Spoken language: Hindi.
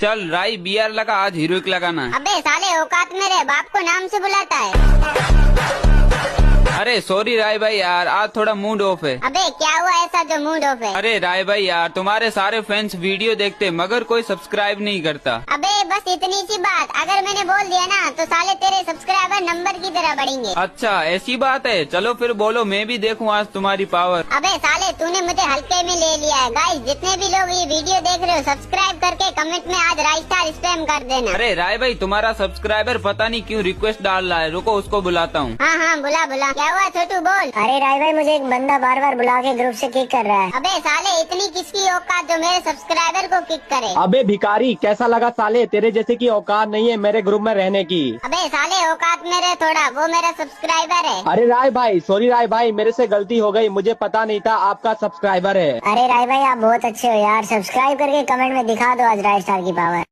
चल राई बियर लगा, आज हीरोइक लगाना है। अबे साले औकात में रहे, बाप को नाम से बुलाता है। अरे सॉरी राय भाई यार, आज थोड़ा मूड ऑफ है। अबे क्या हुआ ऐसा जो मूड ऑफ है? अरे राय भाई यार, तुम्हारे सारे फैंस वीडियो देखते मगर कोई सब्सक्राइब नहीं करता। अबे बस इतनी सी बात, अगर मैंने बोल दिया ना तो साले तेरे सब्सक्राइबर नंबर की तरह बढ़ेंगे। अच्छा ऐसी बात है, चलो फिर बोलो, मैं भी देखूं आज तुम्हारी पावर। अबे साले तूने मुझे हल्के में ले लिया है। गाइस जितने भी लोग ये वीडियो देख रहे हो, सब्सक्राइब करके कमेंट में आज राइस्टार स्पैम कर देना। अरे राय भाई, तुम्हारा सब्सक्राइबर पता नहीं क्यों रिक्वेस्ट डाल रहा है, रुको उसको बुलाता हूँ। हाँ हाँ बुला बुला। क्या हुआ छोटू बोल। अरे राय भाई, मुझे एक बंदा बार बार बुला के ग्रुप से किक कर रहा है। अबे साले इतनी किसकी औकात जो मेरे सब्सक्राइबर को किक करे? अबे भिखारी, कैसा लगा साले? तेरे जैसे की औकात नहीं है मेरे ग्रुप में रहने की। अबे साले औकात में रहे थोड़ा, वो मेरा सब्सक्राइबर है। अरे राय भाई, सॉरी राय भाई, मेरे से गलती हो गई, मुझे पता नहीं था आपका सब्सक्राइबर है। अरे राय भाई, आप बहुत अच्छे हो यार। सब्सक्राइब करके कमेंट में दिखा दो आज राइस्टार की पावर।